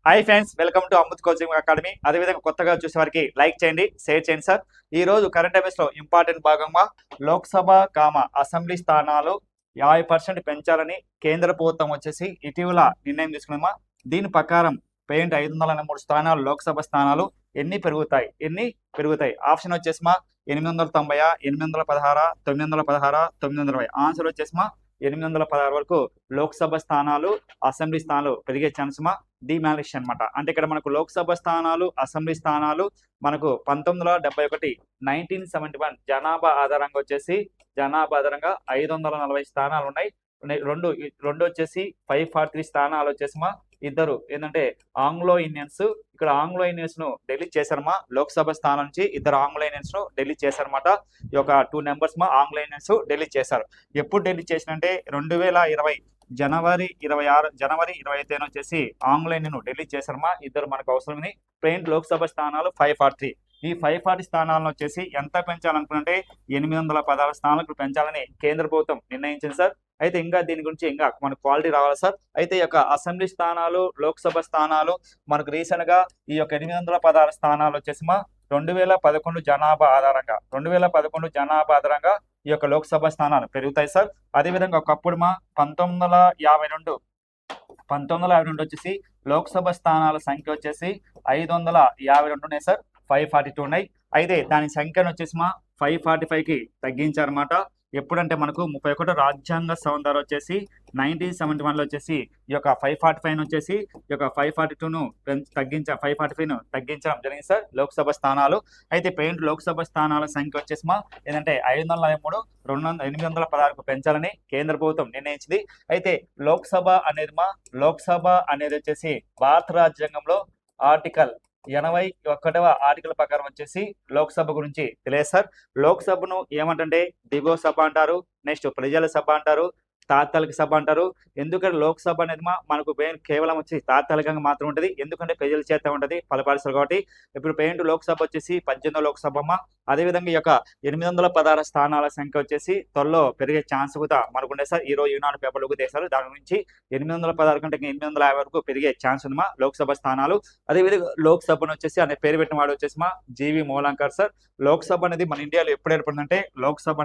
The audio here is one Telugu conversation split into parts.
Hi friends, welcome to Amrit coaching academy. అదేవిధంగా కొత్తగా చూసే వారికి లైక్ చేయండి, షేర్ చేయండి సార్. ఈ రోజు కరెంట్ అఫైర్స్ లో ఇంపార్టెంట్ భాగంగా లోక్సభ అసెంబ్లీ స్థానాలు 50% పెంచాలని కేంద్ర ప్రభుత్వం వచ్చేసి ఇటీవల నిర్ణయం తీసుకున్నామా. దీని ప్రకారం 503 స్థానాలు లోక్సభ స్థానాలు ఎన్ని పెరుగుతాయి ఆప్షన్ వచ్చేసిమా 890, 816, 916, 920. ఆన్సర్ వచ్చేసిమా 816 వరకు లోక్సభ స్థానాలు, అసెంబ్లీ స్థానాలు పెరిగే ఛాన్స్ మా డిమాలిషన్ అనమాట. అంటే ఇక్కడ మనకు లోక్సభ స్థానాలు, అసెంబ్లీ స్థానాలు మనకు 1971 1971 జనాభా ఆధారంగా వచ్చేసి 540 స్థానాలు ఉన్నాయి. రెండు వచ్చేసి 543 స్థానాలు వచ్చేసిమా ఇద్దరు ఏంటంటే ఆంగ్లో ఇండియన్స్. ఇక్కడ ఆంగ్లో ఇండియన్స్ ను ఢిల్లీ చేశారమ్మా. లోక్సభ స్థానం నుంచి ఇద్దరు ఆంగ్లో ఇండియన్స్ ను ఢిల్లీ చేశారన్నమాట. ఈ యొక్క 2 నెంబర్స్ మా ఆంగ్లో ఇండియన్స్ ఢిల్లీ చేశారు. ఎప్పుడు ఢిల్లీ చేసినంటే 2020 జనవరి 25 వచ్చేసి ఆంగ్లో ఇండియన్ ఢిల్లీ చేశారమ్మా. ఇద్దరు మనకు అవసరం ఉంది. ప్లెయిన్ లోక్సభ స్థానాలు 543. ఈ 540 స్థానాలను వచ్చేసి ఎంత పెంచాలనుకుంటే 816 స్థానాలకు పెంచాలని కేంద్ర ప్రభుత్వం నిర్ణయించింది సార్. అయితే ఇంకా దీని గురించి ఇంకా మనకు క్వాలిటీ రావాలి సార్. అయితే ఈ యొక్క అసెంబ్లీ స్థానాలు, లోక్సభ స్థానాలు మనకు రీసెంట్ గా ఈ యొక్క 816 స్థానాలు వచ్చేసి 2011 జనాభా ఆధారంగా ఈ యొక్క లోక్సభ స్థానాలు పెరుగుతాయి సార్. అదేవిధంగా ఒకప్పుడు 1952 వచ్చేసి లోక్సభ స్థానాల సంఖ్య వచ్చేసి 552 ఉన్నాయి సార్. 542 ఉన్నాయి. అయితే దాని సంఖ్యను వచ్చేసి 545కి తగ్గించారన్నమాట. ఎప్పుడంటే మనకు 31 రాజ్యాంగ సవరణ వచ్చేసి 1971 వచ్చేసి ఈ యొక్క 545 వచ్చేసి ఈ యొక్క 542ను 545ను తగ్గించడం జరిగింది సార్ లోక్సభ స్థానాలు. అయితే పెయింట్ లోక్సభ స్థానాల సంఖ్య వచ్చేసి ఏంటంటే 543 816కు పెంచాలని కేంద్ర ప్రభుత్వం నిర్ణయించింది. అయితే లోక్సభ అనేది వచ్చేసి భారత రాజ్యాంగంలో ఆర్టికల్ 81వ ఆర్టికల్ ప్రకారం వచ్చేసి లోక్సభ గురించి తెలియదు సార్. లోక్సభను ఏమంటే దిగువ సభ అంటారు, నెక్స్ట్ ప్రజల సభ అంటారు, తాత్కాలిక సభ అంటారు. ఎందుకంటే లోక్సభ అనేది మనకు కేవలం వచ్చి తాత్కాలికంగా మాత్రం ఉంటుంది. ఎందుకంటే ప్రజల చేత ఉంటుంది ఫలపరుస్తారు కాబట్టి. ఇప్పుడు పెయింట్ లోక్సభ వచ్చేసి 18వ లోక్సభ. అదేవిధంగా ఈ యొక్క 816 స్థానాల సంఖ్య వచ్చేసి త్వరలో పెరిగే ఛాన్స్ కూడా మనకు ఉండే సార్. ఈ రోజు ఈనాడు పేపర్లకు తీశారు. దాని నుంచి 816 కంటే 850 వరకు పెరిగే ఛాన్స్ ఉంది లోక్సభ స్థానాలు. అదేవిధంగా లోక్సభను వచ్చేసి అనే పేరు పెట్టిన వాడు వచ్చేసి జీవి మోలాంకర్ సార్. లోక్సభ అనేది మన ఇండియాలో ఎప్పుడు ఏర్పడిందంటే లోక్సభ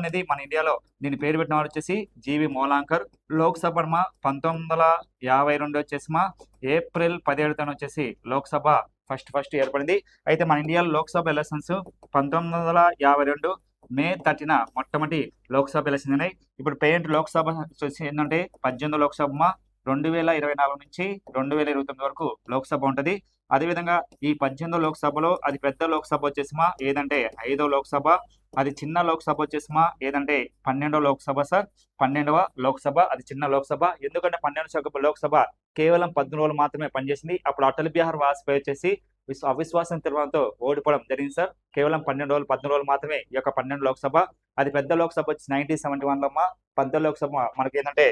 అనేది మన ఇండియాలో దీని పేరు పెట్టిన వాడు వచ్చేసి జీవి మోలాంకర్. లోక్సభ 1952 వచ్చేసి ఏప్రిల్ 17 వచ్చేసి లోక్సభ ఫస్ట్ ఏర్పడింది. అయితే మన ఇండియాలో లోక్సభ ఎలక్షన్స్ 1952 మే 30న మొట్టమొదటి లోక్సభ ఎలక్షన్ అయినాయి. ఇప్పుడు పెయింట్ లోక్సభ వచ్చి ఏంటంటే 18వ లోక్సభ 2024 నుంచి 2029 వరకు లోక్సభ ఉంటుంది. అదేవిధంగా ఈ 18వ లోక్సభలో అది పెద్ద లోక్సభ వచ్చేసి ఏదంటే 5వ లోక్సభ. అది చిన్న లోక్సభ వచ్చేసి ఏదంటే 12వ లోక్సభ సార్. 12వ లోక్సభ అది చిన్న లోక్సభ. ఎందుకంటే 12వ లోక్సభ కేవలం 14 రోజులు మాత్రమే పనిచేసింది. అప్పుడు అటల్ బిహారీ వాజ్పేయి వచ్చేసి అవిశ్వాసం తీర్మానంతో ఓడిపోవడం జరిగింది సార్. కేవలం 14 రోజులు మాత్రమే ఈ యొక్క 12 లోక్సభ. అది పెద్ద లోక్సభ వచ్చి 1971లో 10వ లోక్సభ మనకి ఏంటంటే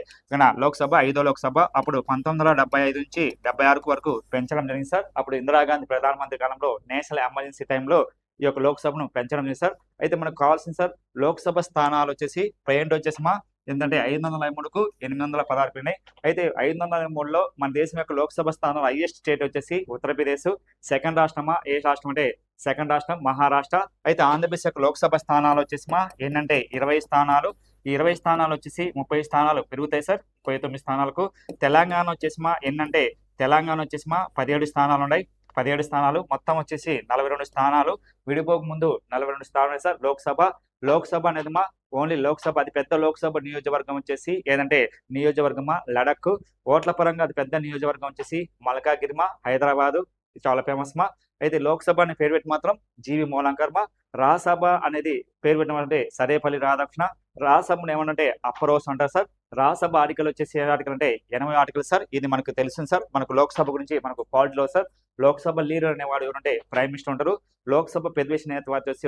లోక్సభ 5వ లోక్సభ. అప్పుడు 1975 నుంచి 76 వరకు పెంచడం జరిగింది సార్. అప్పుడు ఇందిరాగాంధీ ప్రధానమంత్రి కాలంలో నేషనల్ ఎమర్జెన్సీ టైంలో ఈ యొక్క లోక్సభను పెంచడం జరిగింది సార్. అయితే మనకు కావాల్సింది సార్ లోక్సభ స్థానాలు వచ్చేసి ప్రజెంట్ వచ్చేసి ఏంటంటే 553కు 816 పోయినాయి. అయితే 553లో మన దేశం యొక్క లోక్సభ స్థానాలు హైయెస్ట్ స్టేట్ వచ్చేసి ఉత్తరప్రదేశ్. సెకండ్ రాష్ట్రమా ఏ రాష్ట్రం అంటే సెకండ్ రాష్ట్రం మహారాష్ట్ర. అయితే ఆంధ్రప్రదేశ్ యొక్క లోక్సభ స్థానాలు వచ్చేసి ఏంటంటే 20 స్థానాలు. ఈ 20 స్థానాలు వచ్చేసి 30 స్థానాలు పెరుగుతాయి సార్ 39 స్థానాలకు. తెలంగాణ వచ్చేసి ఏంటంటే 17 స్థానాలు ఉన్నాయి. 17 స్థానాలు మొత్తం వచ్చేసి 42 స్థానాలు. విడిపోక ముందు 42 స్థానాలు సార్ లోక్సభ అనేది ఓన్లీ లోక్సభ అది పెద్ద లోక్సభ నియోజకవర్గం వచ్చేసి ఏదంటే నియోజకవర్గమా లడక్. ఓట్ల పరంగా అది పెద్ద నియోజకవర్గం వచ్చేసి మల్కాగిరిమా హైదరాబాదు చాలా ఫేమస్ అయితే లోక్సభ అనే పేరు పెట్టి మాత్రం జీవి మోలాంకర్ రాజ్యసభ అనేది పేరు పెట్టినమంటే సరేపల్లి రాధాకృష్ణ. రాజ్యసభను ఏమనంటే అప్పర్ హౌస్ అంటారు సార్. రాజ్యసభ ఆర్టికల్ వచ్చేసి ఏ ఆర్టికల్ అంటే 80 ఆర్టికల్ సార్. ఇది మనకు తెలుసు సార్. మనకు లోక్సభ గురించి మనకు క్వాలిటీలో సార్. లోక్సభ లీడర్ అనేవాడు ఎవరంటే ప్రైమ్ మినిస్టర్ ఉంటారు. లోక్సభ ప్రతిపక్ష నేత వచ్చేసి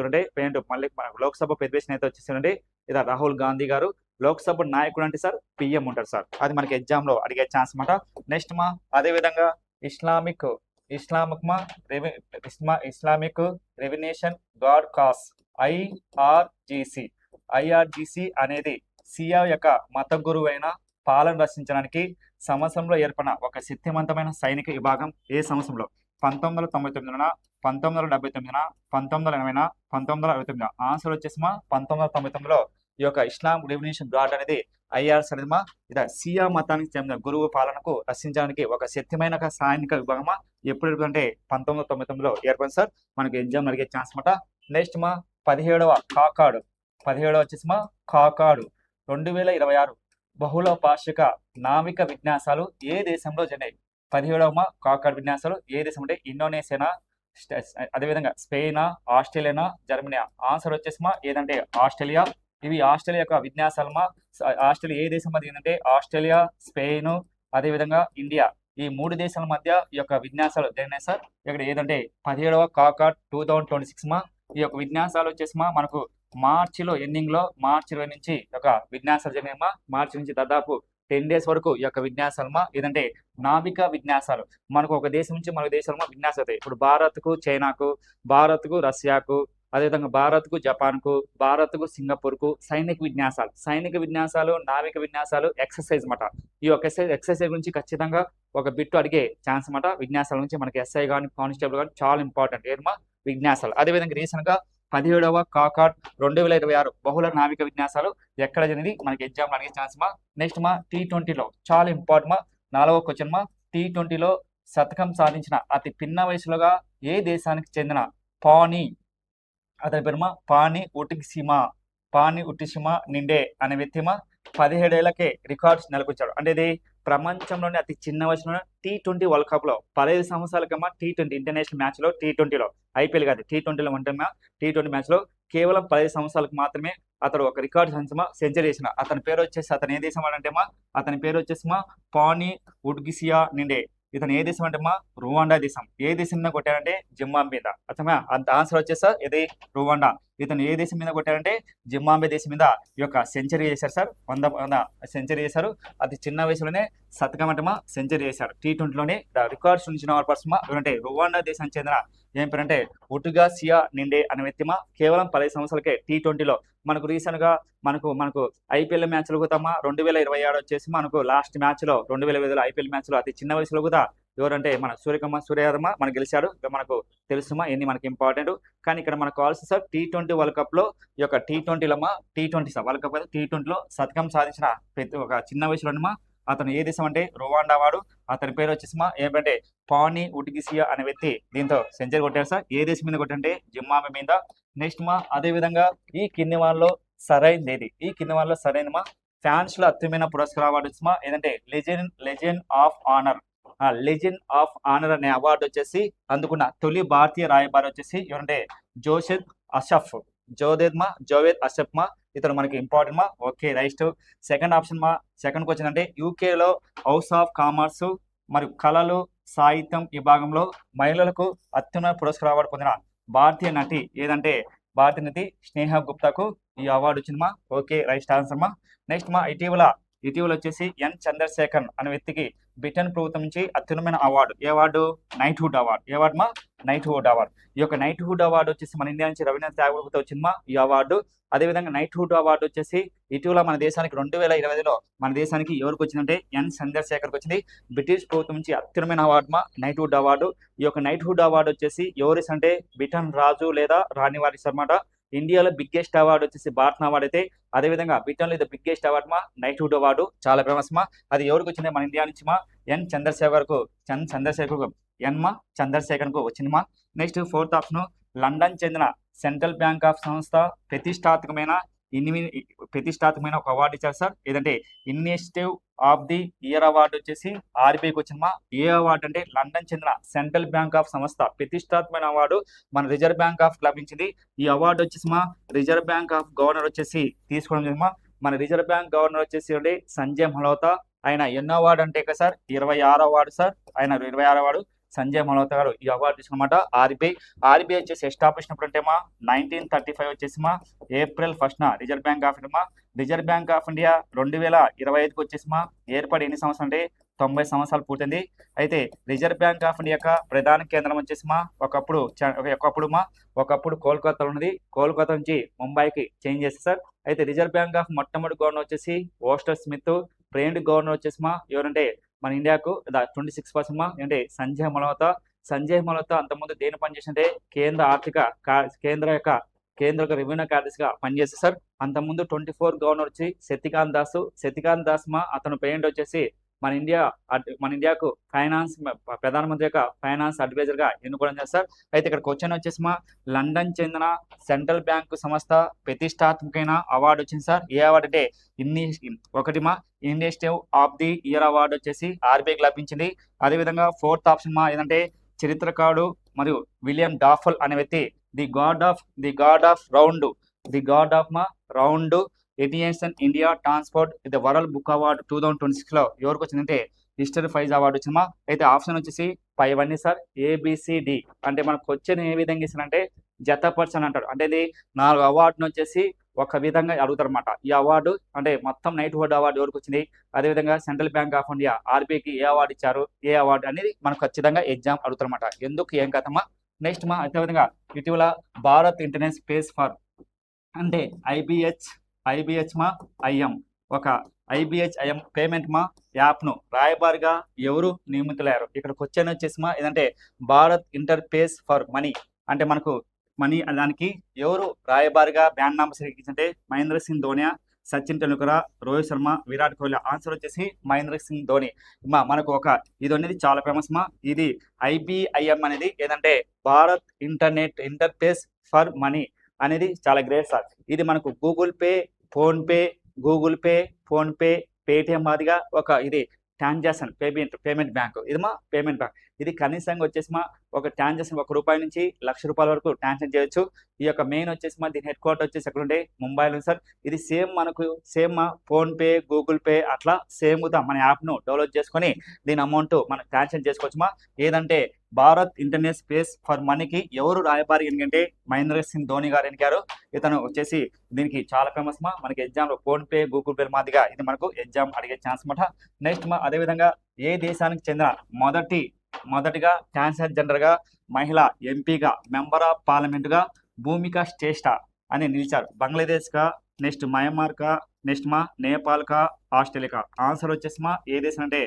మళ్ళీ మనకు లోక్సభ ప్రతిపక్ష నేత వచ్చేసి ఇదా రాహుల్ గాంధీ గారు. లోక్సభ నాయకుడు అంటే సార్ పిఎం ఉంటారు సార్. అది మనకి ఎగ్జామ్ లో అడిగే ఛాన్స్ అనమాట. నెక్స్ట్ అదే విధంగా ఇస్లామిక్ రెవల్యూషన్ గార్డ్ కాస్ ఐఆర్జిసి అనేది సియా యొక్క మత గురువు అయిన పాలన రక్షించడానికి సంవత్సరంలో ఏర్పడిన ఒక శక్తివంతమైన సైనిక విభాగం ఏ సంవత్సరంలో? 1999, 1979, 1980, 1969. ఆన్సర్ వచ్చేసిమా 1999లో ఈ యొక్క ఇస్లాం రెవల్యూషన్ గార్డ్ అనేది ఐఆర్ఎస్ అనేది ఇది షియా మతానికి చెందిన గురువు పాలనకు రక్షించడానికి ఒక శక్తిమైన సైనిక విభాగమా ఎప్పుడు అంటే 1999లో ఏర్పడింది సార్. మనకి ఎగ్జామ్ అడిగే ఛాన్స్ అనమాట. నెక్స్ట్ 17వ కాకాడు 17వ వచ్చేసి కాకాడు 2026 బహుళ పాక్షిక నావిక విన్యాసాలు ఏ దేశంలో జరిగాయి? 17వ కాకాడు విన్యాసాలు ఏ దేశం అంటే ఇండోనేషియానా, అదేవిధంగా స్పెయినా, ఆస్ట్రేలియానా, జర్మనీయా? ఆన్సర్ వచ్చేసి ఏదంటే ఆస్ట్రేలియా. ఇవి ఆస్ట్రేలియా యొక్క విన్యాసాలమా. ఆస్ట్రేలియా ఏ దేశం మధ్య ఏంటంటే ఆస్ట్రేలియా, స్పెయిన్, అదేవిధంగా ఇండియా, ఈ 3 దేశాల మధ్య ఈ యొక్క విన్యాసాలు జరిగినాయి సార్. ఇక్కడ ఏదంటే 17వ కాకాడ్ 2026 ఈ యొక్క విన్యాసాలు వచ్చేసి మనకు మార్చిలో ఎండింగ్ లో మార్చి 20 నుంచి ఒక విన్యాసాలు జరిగినాయమ్మా. మార్చి నుంచి దాదాపు 10 days వరకు ఈ యొక్క విన్యాసాలమా ఏదంటే నావిక విన్యాసాలు. మనకు ఒక దేశం నుంచి మరొక దేశాలమా విన్యాసాలు అవుతాయి. ఇప్పుడు భారత్కు చైనాకు, భారత్కు రష్యాకు, అదేవిధంగా భారత్కు జపాన్కు, భారత్కు సింగపూర్కు సైనిక విన్యాసాలు, నావిక విన్యాసాలు ఎక్సర్సైజ్ మాట. ఈ యొక్క ఎక్సర్సైజ్ గురించి ఖచ్చితంగా ఒక బిట్టు అడిగే ఛాన్స్ మాట. విన్యాసాల నుంచి మనకి ఎస్ఐ కానీ కానిస్టేబుల్ కానీ చాలా ఇంపార్టెంట్ ఏమా విన్యాసాలు. అదేవిధంగా రీసెంట్ గా 17వ కాకాడ్ 2026 బహుళ నావిక విన్యాసాలు ఎక్కడ జరిగింది మనకి ఎగ్జామ్ అడిగే ఛాన్స్ నెక్స్ట్ T20లో చాలా ఇంపార్టెంట్ 4వ క్వశ్చన్ T20లో శతకం సాధించిన అతి పిన్న వయసులోగా ఏ దేశానికి చెందిన పానీ, అతని పేరు పానీ ఉటిసిమా నిండే అనే వ్యక్తి 17 ఏళ్లకే రికార్డ్స్ నెలకొచ్చాడు. అంటే ఇది ప్రపంచంలోనే అతి చిన్న వయసులో T20 వరల్డ్ కప్ లో 15 సంవత్సరాలకమ్మా T20 ఇంటర్నేషనల్ మ్యాచ్ లో T20లో ఐపీఎల్ కాదు T20లో ఉంటున్నా T20 మ్యాచ్ లో కేవలం 15 సంవత్సరాలకు మాత్రమే అతడు ఒక రికార్డ్ సెంచరీ చేసిన. అతని పేరు వచ్చేసి అతను ఏ దేశం అంటే అతని పేరు వచ్చేసి పానీ ఉడ్గిసియా నిండే. ఇతను ఏ దేశం అంటే రువాండా దేశం. ఏ దేశం మీద కొట్టారంటే జింబాబే మీద. అర్థమా? అంత ఆన్సర్ వచ్చేసా ఇది రువాండా. ఇతను ఏ దేశం మీద కొట్టారంటే జింబాబే దేశం మీద ఈ యొక్క సెంచరీ చేశారు సార్. 100 సెంచరీ చేశారు. అతి చిన్న వయసులోనే శతకం అంటే సెంచరీ చేశారు. T20లోనే రికార్డ్స్ ఉంచిన పర్సన్ అంటే రువాండా దేశానికి చెందిన ఏం పేరంటే ఉటుగాసియా నిండే అనే వ్యక్తి కేవలం 15 సంవత్సరాలకే T20లో మనకు రీసెంట్ గా మనకు ఐపీఎల్ మ్యాచ్లు కూడా 2027 వచ్చేసి మనకు లాస్ట్ మ్యాచ్ లో 2025 ఐపీఎల్ మ్యాచ్ లో అతి చిన్న వయసులో కూడా ఎవరంటే మన సూర్యయాదవ్ మనకు గెలిచాడు. మనకు తెలుసుమా ఎన్ని మనకి ఇంపార్టెంట్. కానీ ఇక్కడ మనకు కావాల్సిన సార్ T20 వరల్డ్ కప్ లో ఈ యొక్క T20లో T20 సార్ వరల్డ్ కప్ T20లో శతకం సాధించిన ఒక చిన్న వయసులో అతను ఏ దేశం అంటే రువాండా వాడు. అతని పేరు వచ్చేసి ఏంటంటే పానీ ఉడ్గిసియా అనే వ్యక్తి దీంతో సెంచరీ కొట్టారు సార్. ఏ దేశం మీద కొట్టంటే జింబాబే మీద. నెక్స్ట్ అదే విధంగా ఈ కింది వాళ్ళలో సరైనది ఫ్యాన్స్ లో అత్యుమైన పురస్కార అవార్డు వచ్చి ఏదంటే లెజెండ్ ఆఫ్ ఆనర్ అనే అవార్డు వచ్చేసి అందుకున్న తొలి భారతీయ రాయబారి వచ్చేసి ఎవరంటే జోవేద్ అషఫ్ ఇతను మనకి important okay right. Second option second question అంటే యూకేలో హౌస్ ఆఫ్ కామర్స్ మరియు కళలు సాహిత్యం విభాగంలో మహిళలకు అత్యున్నత పురస్కార అవార్డు పొందిన భారతీయ నటి ఏదంటే భారతీయ నటి స్నేహ గుప్తాకు ఈ అవార్డు వచ్చిందమ్మా. ఓకే రైట్ ఆన్సర్ నెక్స్ట్ ఇటీవల వచ్చేసి ఎన్ చంద్రశేఖర్ అనే వ్యక్తికి బ్రిటన్ ప్రభుత్వం నుంచి అత్యున్నతమైన అవార్డు ఏ అవార్డు? Knighthood award. ఏ అవార్డు నైట్హుడ్ అవార్డు. ఈ యొక్క నైట్హుడ్ అవార్డు వచ్చేసి మన ఇండియా నుంచి రవీంద్రనాథ్ ఠాగూర్తో వచ్చిందమ్మా ఈ అవార్డు. అదేవిధంగా నైట్హుడ్ అవార్డు వచ్చేసి ఇటీవల మన దేశానికి 2025లో మన దేశానికి ఎవరికి వచ్చిందంటే ఎన్ చంద్రశేఖర్కి వచ్చింది. బ్రిటిష్ ప్రభుత్వం నుంచి అత్యున్నతమైన అవార్డు నైట్హుడ్ అవార్డు. ఈ యొక్క నైట్హుడ్ అవార్డు వచ్చేసి ఎవరిస్ అంటే బ్రిటన్ రాజు లేదా రాణి వారిస్ అన్నమాట. ఇండియాలో బిగ్గెస్ట్ అవార్డు వచ్చేసి భారత్ అవార్డు అయితే, అదేవిధంగా బ్రిటన్లో ఇది బిగ్గెస్ట్ అవార్డు నైట్హుడ్ అవార్డు చాలా ఫేమస్ అది ఎవరికి వచ్చింది మన ఇండియా నుంచి ఎన్ చంద్రశేఖర్కు వచ్చింది నెక్స్ట్ ఫోర్త్ ఆప్షన్ లండన్ చెందిన సెంట్రల్ బ్యాంక్ ఆఫ్ సంస్థ ప్రతిష్టాత్మకమైన ఒక అవార్డు ఇచ్చారు సార్. ఏదంటే initiative of the year award వచ్చేసి ఆర్బీఐకి వచ్చిందమ్మా. ఏ అవార్డు అంటే లండన్ చెందిన సెంట్రల్ బ్యాంక్ ఆఫ్ సంస్థ ప్రతిష్టాత్మకమైన అవార్డు మన రిజర్వ్ బ్యాంక్ ఆఫ్ లభించింది. ఈ అవార్డు వచ్చేసి రిజర్వ్ బ్యాంక్ ఆఫ్ గవర్నర్ వచ్చేసి తీసుకోవడం జరిగింది. మన రిజర్వ్ బ్యాంక్ గవర్నర్ వచ్చేసి సంజయ్ మల్హోత్రా. ఆయన ఎన్నో అవార్డు అంటే సార్ 26వ అవార్డు సార్. ఆయన 26వ అవార్డు సంజయ్ మల్హోత్రా గారు ఈ అవార్డు తీసుకున్నమాట. ఆర్బీఐ వచ్చేసి ఎస్టాబ్లిష్ అయినప్పుడు అంటే 1935 వచ్చేసి ఏప్రిల్ 1న రిజర్వ్ బ్యాంక్ ఆఫ్ ఇండియా 2025కి వచ్చేసి ఏర్పడి ఎన్ని సంవత్సరాలు అంటే 90 సంవత్సరాలు పూర్తింది. అయితే రిజర్వ్ బ్యాంక్ ఆఫ్ ఇండియా యొక్క ప్రధాన కేంద్రం వచ్చేసి ఒకప్పుడు కోల్కతా ఉన్నది. కోల్కతా నుంచి ముంబైకి చేంజ్ చేస్తారు సార్. అయితే రిజర్వ్ బ్యాంక్ ఆఫ్ మొట్టమొదటి గవర్నర్ వచ్చేసి ఓస్టర్ స్మిత్. ట్రైన్డ్ గవర్నర్ వచ్చేసి ఎవరంటే మన ఇండియాకు 26% మా అంటే సంజయ్ మల్హోత్రా అంతకుముందు దేని పనిచేసింటే కేంద్ర రెవెన్యూ కార్యదర్శిగా పనిచేస్తారు సార్. అంతకుముందు 24 గవర్నర్ వచ్చి శక్తికాంత్ దాస్ మా అతను పేమెంట్ వచ్చేసి మన ఇండియాకు ప్రధానమంత్రి యొక్క ఫైనాన్స్ అడ్వైజర్ గా ఎన్నుకోవడం చేస్తారు. అయితే ఇక్కడ క్వశ్చన్ వచ్చేసి మా లండన్ చెందిన సెంట్రల్ బ్యాంకు సంస్థ ప్రతిష్టాత్మకమైన అవార్డు వచ్చింది సార్. ఏ అవార్డు అంటే initiative of the year award వచ్చేసి ఆర్బీఐకి లభించింది. అదేవిధంగా 4th ఆప్షన్ మా ఏదంటే చరిత్రకారుడు మరియు విలియం డాఫల్ అనే వ్యక్తి ది గాడ్ ఆఫ్ రౌండ్ ఎడియన్సన్ India transport the world book award 2026 లో ఎవరికి వచ్చిందంటే హిస్టరీ ప్రైజ్ అవార్డు వచ్చిందమ్మా. అయితే ఆప్షన్ వచ్చేసి పైవన్నీ సార్ ABCD. అంటే మనకు క్వశ్చన్ ఏ విధంగా ఇస్తారంటే జతపర్సన్ అంటారు. అంటే ఇది 4 అవార్డును వచ్చేసి ఒక విధంగా అడుగుతారు అనమాట. ఈ అవార్డు అంటే మొత్తం నైట్ హోల్డ్ అవార్డు ఎవరికి వచ్చింది, అదేవిధంగా సెంట్రల్ బ్యాంక్ ఆఫ్ ఇండియా ఆర్బీఐకి ఏ అవార్డు ఇచ్చారు, ఏ అవార్డు అనేది మనకు ఖచ్చితంగా ఎగ్జామ్ అడుగుతారు అనమాట. ఎందుకు ఏం కథమ్మా. నెక్స్ట్ మా అదేవిధంగా ఇటీవల భారత్ ఇంటర్నెట్ స్పేస్ ఫర్ అంటే ఐబిహెచ్ మా ఐఎం ఒక ఐబిహెచ్ఐఎం పేమెంట్ మా యాప్ను రాయబారిగా ఎవరు నియమితులయ్యారు. ఇక్కడ క్వశ్చన్ వచ్చేసి మా ఏదంటే భారత్ ఇంటర్ఫేస్ ఫర్ మనీ అంటే మనకు మనీ దానికి ఎవరు రాయబారిగా బ్యాన్ నామా స్వీకరించంటే మహేంద్ర సింగ్ ధోని, సచిన్ టెండూల్కర్, రోహిత్ శర్మ, విరాట్ కోహ్లీ. ఆన్సర్ వచ్చేసి మహేంద్ర సింగ్ ధోని. మనకు ఇది అనేది చాలా ఫేమస్ మా. ఇది IBIM అనేది ఏదంటే భారత్ ఇంటర్ఫేస్ ఫర్ మనీ అనేది చాలా గ్రేట్ సార్. ఇది మనకు Google pay, phone pay, Paytm Madiga ఇది ట్రాన్సాక్షన్ పేమెంట్ బ్యాంక్. ఇది మా పేమెంట్ బ్యాంక్. ఇది కనీసంగా వచ్చేసి మా ఒక ట్రాన్సాక్షన్ ₹1 నుంచి ₹1,00,000 వరకు ట్రాన్సాక్షన్ చేయొచ్చు. ఈ యొక్క మెయిన్ వచ్చేసి మా దీని హెడ్ క్వార్టర్ వచ్చేసి ఎక్కడ ఉంటే ముంబైలో సార్. ఇది సేమ్ మా ఫోన్ పే, గూగుల్ పే అట్లా సేమ్గా మన యాప్ను డెవలప్ చేసుకొని దీని అమౌంట్ మనం ట్రాన్సాక్షన్ చేసుకోవచ్చు మా. ఏదంటే భారత్ ఇంటర్నెట్ స్పేస్ ఫర్ మనీకి ఎవరు రాయబారి ఎందుకంటే మహేంద్ర సింగ్ ధోని గారు ఎన్నికారు. ఇతను వచ్చేసి దీనికి చాలా ఫేమస్ మా. మనకి ఎగ్జామ్లో phone pay, Google pay Madiga ఇది మనకు ఎగ్జామ్ అడిగే ఛాన్స్ అనమాట. నెక్స్ట్ మా అదేవిధంగా ఏ దేశానికి చెందిన మొదటిగా ట్రాన్స్జెండర్ గా మహిళ ఎంపీగా మెంబర్ ఆఫ్ పార్లమెంట్ గా భూమిక శ్రేష్ఠ అని నిలిచారు. బంగ్లాదేశ్ కా, నెక్స్ట్ మయన్మార్ కా, నెక్స్ట్ మా నేపాల్ కా, ఆస్ట్రేలియా కా. ఆన్సర్ వచ్చేసి మా ఏ దేశం అంటే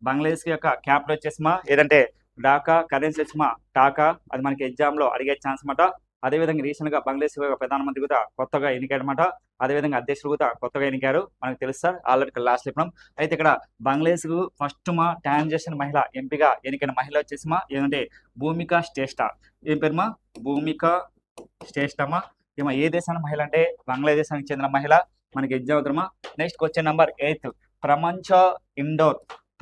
బంగ్లాదేశ్ యొక్క క్యాపిటల్ వచ్చేసి మా ఏదంటే ఢాకా, కరెన్సీ వచ్చి మా టాకా. అది మనకి ఎగ్జామ్ లో అడిగే ఛాన్స్ అనమాట. అదేవిధంగా రీసెంట్ గా బంగ్లాదేశ్ ప్రధానమంత్రి కూడా కొత్తగా ఎన్నికారనమాట. అదేవిధంగా అధ్యక్షులు కూడా కొత్తగా ఎన్నికారు. మనకు తెలుసు సార్ ఆల్రెడీ లాస్ట్ చెప్పడం. అయితే ఇక్కడ బంగ్లాదేశ్ ఫస్ట్ మా ట్రాన్సాక్షన్ మహిళ ఎంపీగా ఎన్నికైన మహిళ వచ్చేసి మా ఏదంటే భూమిక శ్రేష్ఠ. ఏం పేరు మా భూమిక శ్రేష్ఠమా. ఏమో ఏ దేశానికి మహిళ అంటే బంగ్లాదేశానికి చెందిన మహిళ. మనకి ఎగ్జామ్ అవుతామా. నెక్స్ట్ క్వశ్చన్ నెంబర్ 8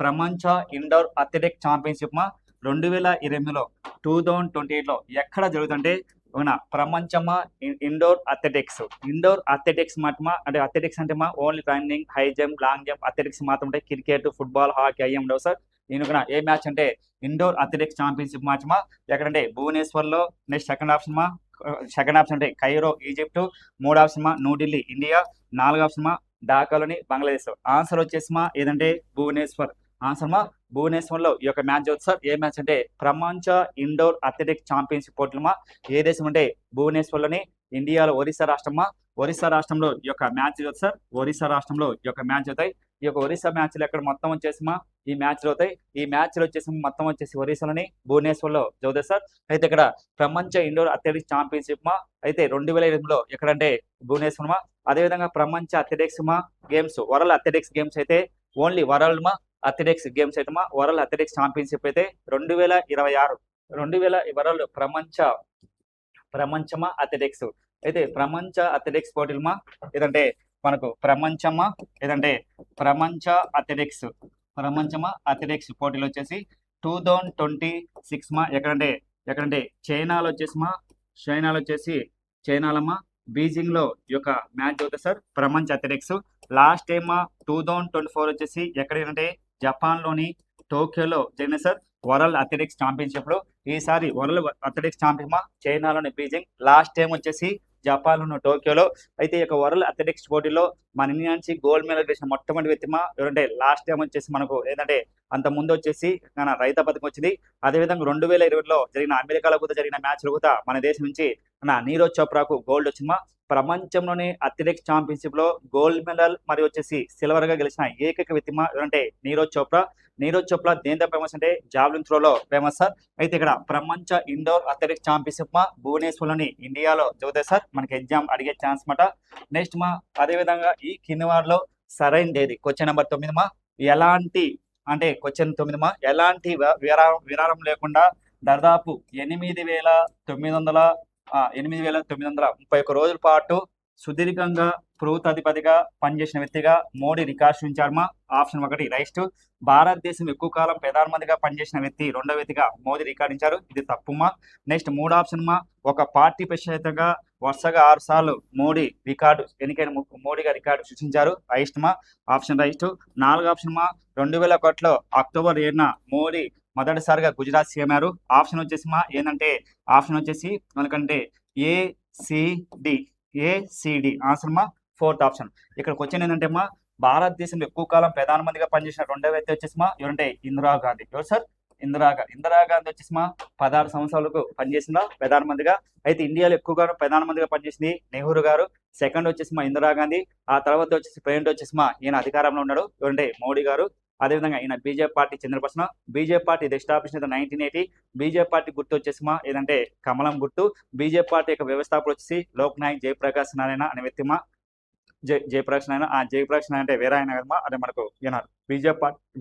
ప్రపంచ ఇండోర్ అథ్లెటిక్ ఛాంపియన్షిప్ మా 2028లో 2028 లో ఎక్కడ జరుగుతుంటే ప్రపంచమా ఇండోర్ అథ్లెటిక్స్ మాత్రమా. అంటే అథ్లెటిక్స్ అంటే మా only running, high jump, long jump athletics మాత్రం ఉంటాయి. క్రికెట్, ఫుట్బాల్, హాకీ అయ్యి ఉండవు సార్. దీనికి ఏ మ్యాచ్ అంటే ఇండోర్ అథ్లెటిక్స్ ఛాంపియన్షిప్ మ్యాచ్ మా ఎక్కడంటే భువనేశ్వర్లో. నెక్స్ట్ సెకండ్ ఆప్షన్ అంటే కైరో ఈజిప్ట్, 3వ ఆప్షన్ మా న్యూఢిల్లీ ఇండియా, 4వ ఆప్షన్ మా ఢాకాలోని బంగ్లాదేశ్. ఆన్సర్ వచ్చేసి మా ఏదంటే భువనేశ్వర్. ఆన్సర్ మా భువనేశ్వర్లో ఈ యొక్క మ్యాచ్ అవుతుంది సార్. ఏ మ్యాచ్ అంటే ప్రపంచ ఇండోర్ అథ్లెటిక్స్ ఛాంపియన్షిప్ పోటీలు మా. ఏ దేశం అంటే భువనేశ్వర్లోని ఇండియాలో ఒరిస్సా రాష్ట్రంలో ఈ యొక్క మ్యాచ్ అవుతుంది సార్. ఒరిస్సా రాష్ట్రంలో ఈ యొక్క మ్యాచ్ అవుతాయి. ఈ యొక్క ఒరిస్సా మ్యాచ్లు ఎక్కడ మొత్తం వచ్చేసి మా ఈ మ్యాచ్లు అవుతాయి. ఈ మ్యాచ్లు వచ్చేసి మొత్తం వచ్చేసి ఒరిస్సాలోని భువనేశ్వర్లో చదువుతాయి సార్. అయితే ఇక్కడ ప్రపంచ ఇండోర్ అథ్లెటిక్స్ ఛాంపియన్షిప్ మా అయితే 2008లో ఎక్కడంటే భువనేశ్వర్ మా. అదేవిధంగా ప్రపంచ అథ్లెటిక్స్ మా గేమ్స్ వరల్డ్ అథ్లెటిక్స్ గేమ్స్ అయితే ఓన్లీ వరల్డ్ మా అథ్లెటిక్స్ గేమ్స్ అయితే మా వరల్డ్ అథ్లెటిక్స్ ఛాంపియన్షిప్ అయితే 2026 వరల్డ్ ప్రపంచమా అథ్లెటిక్స్ అయితే ప్రపంచ అథ్లెటిక్స్ పోటీలు మా ఏదంటే మనకు ప్రపంచమా ప్రపంచ అథ్లెటిక్స్ పోటీలు వచ్చేసి 2026 మా ఎక్కడంటే చైనాలో వచ్చేసి బీజింగ్ లో ఈ యొక్క మ్యాచ్ అవుతుంది సార్. ప్రపంచ అథ్లెటిక్స్ లాస్ట్ టైమ్ 2024 వచ్చేసి ఎక్కడంటే జపాన్ లోని టోక్యోలో జరిగిన సార్ వరల్డ్ అథ్లెటిక్స్ ఛాంపియన్షిప్ లో. ఈసారి వరల్డ్ అథ్లెటిక్స్ ఛాంపియన్ చైనాలోని బీజింగ్, లాస్ట్ టైం వచ్చేసి జపాన్ లోని టోక్యోలో. అయితే ఈ యొక్క వరల్డ్ అథ్లెటిక్స్ పోటీలో మన ఇండియా నుంచి గోల్డ్ మెడల్ వేసిన మొట్టమొదటి వ్యక్తి ఎవరంటే లాస్ట్ టైం వచ్చేసి మనకు ఏంటంటే అంత ముందు వచ్చేసి మన రైతా పథకం వచ్చింది. అదేవిధంగా 2020లో జరిగిన అమెరికాలో కూడా జరిగిన మ్యాచ్లో కూడా మన దేశం నుంచి నీరజ్ చోప్రాకు గోల్డ్ వచ్చిందమ్మా. ప్రపంచంలోని అథ్లెటిక్స్ ఛాంపియన్షిప్ లో గోల్డ్ మెడల్ మరియు వచ్చేసి సిల్వర్ గా గెలిచిన ఏకైక వ్యక్తి అంటే నీరజ్ చోప్రా దేంతో ఫేమస్ అంటే జావ్లిన్ త్రోలో ఫేమస్ సార్. అయితే ఇక్కడ ప్రపంచ ఇండోర్ అథ్లెటిక్స్ ఛాంపియన్షిప్ భువనేశ్వర్ లోని ఇండియాలో జరుగుతాయి సార్. మనకి ఎగ్జామ్ అడిగే ఛాన్స్ మాట. నెక్స్ట్ అదే విధంగా ఈ కింది వారిలో సరైనది క్వశ్చన్ నెంబర్ 9 ఎలాంటి అంటే క్వశ్చన్ 9 ఎలాంటి విరామం లేకుండా దాదాపు 8,931 రోజుల పాటు సుదీర్ఘంగా ప్రభుత్వాధిపతిగా పనిచేసిన వ్యక్తిగా మోడీ రికార్డు సృష్టించారు. Option 1 right. భారతదేశం ఎక్కువ కాలం ప్రధానమంత్రిగా పనిచేసిన వ్యక్తి రెండో వ్యక్తిగా మోదీ రికార్డించారు. ఇది తప్పుమా. నెక్స్ట్ 3 ఆప్షన్ ఒక పార్టీ ప్రత్యేకంగా వరుసగా 6 సార్లు మోడీగా రికార్డు సృష్టించారు. Right option right. 4 ఆప్షన్ 2001లో అక్టోబర్ 7న మోడీ మొదటిసారిగా గుజరాత్ సీఎం అయ్యారు. ఆప్షన్ వచ్చేసి ఏంటంటే ఆప్షన్ వచ్చేసి మనకంటే ఏసిడి ఆన్సర్ 4th ఆప్షన్. ఇక్కడ క్వశ్చన్ ఏంటంటే భారతదేశంలో ఎక్కువ కాలం ప్రధానమంత్రిగా పనిచేసిన రెండో వ్యక్తి వచ్చేసి ఎవరంటే ఇందిరాగాంధీ. ఎవరు సార్? ఇందిరాగాంధీ వచ్చేసి 16 సంవత్సరాలకు పనిచేసిందా ప్రధానమంత్రిగా. అయితే ఇండియాలో ఎక్కువగా ప్రధానమంత్రిగా పనిచేసింది నెహ్రూ గారు. సెకండ్ వచ్చేసి ఇందిరాగాంధీ. ఆ తర్వాత వచ్చేసి ప్రెసిడెంట్ వచ్చేసి ఈయన అధికారంలో ఉన్నాడు ఎవరంటే మోడీ గారు. అదేవిధంగా ఈయన బీజేపీ పార్టీ చెందిన పర్సన్. బీజేపీ పార్టీ ఇది ఎస్టాబ్లిష్ 1980. బీజేపీ పార్టీ గుర్తు వచ్చేసి ఏదంటే కమలం గుర్తు. బీజేపీ పార్టీ యొక్క వ్యవస్థాపకుడు వచ్చేసి లోక్ నాయక్ జయప్రకాష్ నారాయణ అనే వ్యక్తి జయప్రకాష్ నారాయణ. ఆ జయప్రకాష్ నారాయణ అంటే వేరే ఆయన కదమ్మా, అదే మనకు ఈనాడు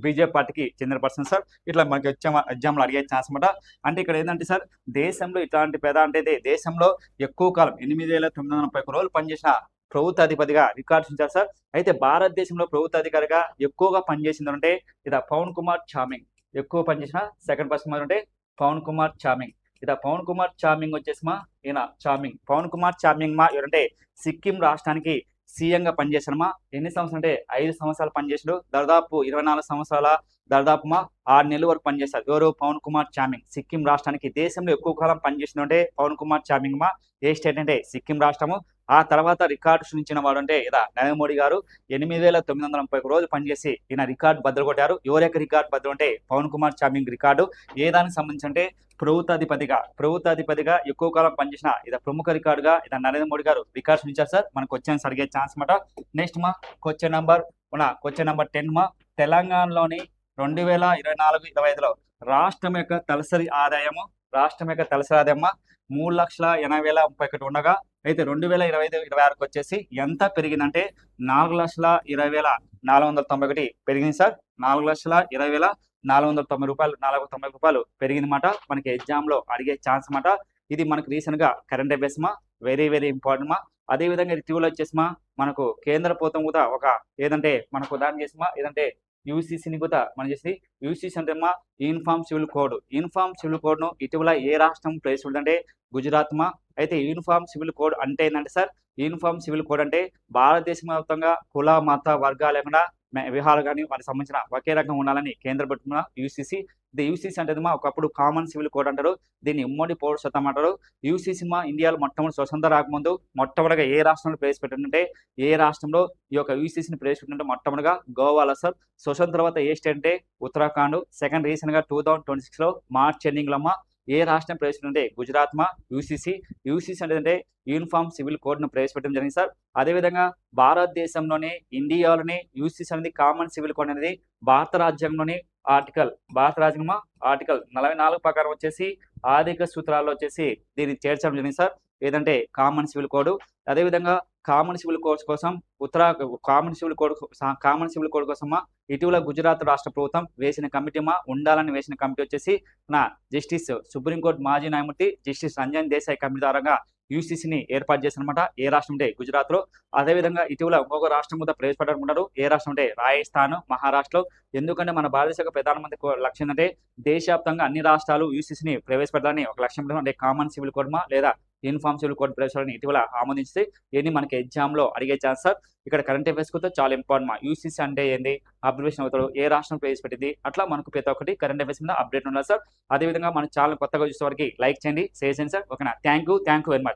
బీజేపీ పార్టీకి చెందిన పర్సన్ సార్. ఇట్లా మనకి ఎగ్జామ్లో అడిగే ఛాన్స్ అనమాట. అంటే ఇక్కడ ఏంటంటే సార్ దేశంలో ఇట్లాంటి అంటే దేశంలో ఎక్కువ కాలం 8,931 రోజులు పనిచేసిన ప్రభుత్వాధిపతిగా రికార్డు సృష్టించారు సార్. అయితే భారతదేశంలో ప్రభుత్వాధికారిగా ఎక్కువగా పనిచేసింది అంటే ఇది పవన్ కుమార్ చామింగ్. ఎక్కువ పనిచేసిన సెకండ్ పర్సన్ అంటే పవన్ కుమార్ చామింగ్. ఇది పవన్ కుమార్ చామింగ్ వచ్చేసి ఈయన పవన్ కుమార్ చామింగ్ ఎవరంటే సిక్కిం రాష్ట్రానికి సీఎంగా పనిచేశారమ్మా. ఎన్ని సంవత్సరాలు అంటే 5 సంవత్సరాలు పనిచేసాడు. దాదాపు 24 సంవత్సరాల దాదాపు 6 నెలల వరకు పనిచేస్తారు. ఎవరు? పవన్ కుమార్ చామింగ్. సిక్కిం రాష్ట్రానికి దేశంలో ఎక్కువ కాలం పనిచేసిన అంటే పవన్ కుమార్ చామింగ్ ఏ స్టేట్ అంటే సిక్కిం రాష్ట్రము. ఆ తర్వాత రికార్డు సృష్టించిన వాడు అంటే నరేంద్ర మోడీ గారు 8,931 రోజులు పనిచేసి ఈయన రికార్డు బద్దలు కొట్టారు. ఎవరి యొక్క రికార్డు బద్దలు అంటే పవన్ కుమార్ చామింగ్ రికార్డు. ఏ దానికి సంబంధించి అంటే ప్రభుత్వాధిపతిగా ఎక్కువ కాలం పనిచేసిన ఇది ప్రముఖ రికార్డుగా నరేంద్ర మోడీ గారు రికార్డు సృష్టించారు సార్. మనకు క్వశ్చన్స్ అడిగే ఛాన్స్ మాట. నెక్స్ట్ క్వశ్చన్ నెంబర్ 10 తెలంగాణలోని 2024-25లో రాష్ట్రం యొక్క తలసరి ఆదాయము 3,80,31 ఉండగా అయితే 2025-26 వచ్చేసి ఎంత పెరిగిందంటే 4,20,491 పెరిగింది సార్. 4,20,490 రూపాయలు పెరిగిందన్నమాట. మనకి ఎగ్జామ్లో అడిగే ఛాన్స్ మాట. ఇది మనకు రీసెంట్ గా current affairs very very important అదే విధంగా రిట్యూల్ వచ్చేసి మనకు కేంద్ర ప్రభుత్వం కూడా ఒక ఏదంటే మనకు ఉదాహరణ చేసి ఏదంటే యూసీసీని కూడా మనం చేసి యూసీసీ అంటే యూనిఫామ్ సివిల్ కోడ్ ను ఇటీవల ఏ రాష్ట్రం ప్రవేశపెట్టిందంటే గుజరాత్ అయితే యూనిఫామ్ సివిల్ కోడ్ అంటే ఏంటంటే సార్ యూనిఫామ్ సివిల్ కోడ్ అంటే భారతదేశం వ్యాప్తంగా కుల మత వర్గాలు లేకుండా విహారాలు కానీ వాటికి సంబంధించిన ఒకే రకంగా ఉండాలని కేంద్ర ప్రభుత్వం యూసీసీ. యూసీసీ అంటే ఒకప్పుడు కామన్ సివిల్ కోడ్ అంటారు. దీన్ని ఉమ్మడి పౌర చట్టం అంటారు. యూసీసీ ఇండియాలో మొట్టమొదటి స్వతంత్ర రాకముందు మొట్టమొదటిగా ఏ రాష్ట్రంలో ప్రవేశపెట్టిందంటే ఈ యొక్క యూసీసీని ప్రవేశపెట్టిందంటే మొట్టమొదటిగా గోవాలో సార్. స్వతంత్ర తర్వాత ఏ స్టేట్ అంటే ఉత్తరాఖండ్. సెకండ్ రీసెంట్ గా 2026లో మార్చ్ ఎండింగ్ లో ఏ రాష్ట్రం ప్రవేశపెట్టిందంటే గుజరాత్ యూసీసీ అంటే యూనిఫామ్ సివిల్ కోడ్ ను ప్రవేశపెట్టడం జరిగింది సార్. అదేవిధంగా భారతదేశంలోనే ఇండియాలోనే యూసీసీ అనేది కామన్ సివిల్ కోడ్ అనేది భారత రాజ్యాంగంలోని ఆర్టికల్ 44 ప్రకారం వచ్చేసి ఆర్థిక సూత్రాల్లో వచ్చేసి దీన్ని చేర్చడం జరిగింది సార్. ఏదంటే కామన్ సివిల్ కోడ్. అదేవిధంగా కామన్ సివిల్ కోడ్స్ కోసం కామన్ సివిల్ కోడ్ కోసం ఇటీవల గుజరాత్ రాష్ట్ర ప్రభుత్వం వేసిన కమిటీ ఉండాలని వేసిన కమిటీ వచ్చేసి జస్టిస్ సుప్రీంకోర్టు మాజీ న్యాయమూర్తి జస్టిస్ రంజన్ దేశాయ్ కమిటీ ద్వారా యూసీసీని ఏర్పాటు చేశారనమాట. ఏ రాష్ట్రం అంటే గుజరాత్ లో. అదేవిధంగా ఇటీవల ఇంకొక రాష్ట్రం కూడా ప్రవేశపెట్టాలనుకుంటారు. ఏ రాష్ట్రం అంటే రాజస్థాన్, మహారాష్ట్రలో. ఎందుకంటే మన భారతదేశ ప్రధానమంత్రి లక్ష్యం అంటే దేశవ్యాప్తంగా అన్ని రాష్ట్రాలు యూసీసీని ప్రవేశపెట్టాలని ఒక లక్ష్యం అంటే కామన్ సివిల్ కోడ్ లేదా యూనిఫామ్ సివిల్ కోడ్ ప్రవేశాలని ఇటీవల ఆమోదించితే ఇవన్నీ మనకి ఎగ్జామ్ లో అడిగే ఛాన్స్ సార్. ఇక్కడ కరెంట్ అఫైర్స్ కూడా చాలా ఇంపార్టెంట్. యూసీసీ అంటే ఏంది, అబ్జర్వేషన్ అవుతాడు, ఏ రాష్ట్రం ప్రవేశపెట్టింది, అట్లా మనకు ప్రతి ఒక్కటి కరెంట్ అఫైర్స్ మీద అప్డేట్ ఉండాలి సార్. అదేవిధంగా మన ఛానల్ కొత్తగా చూసే వారికి లైక్ చేయండి, షేర్ చేయండి సార్. ఓకేనా? Thank you very much.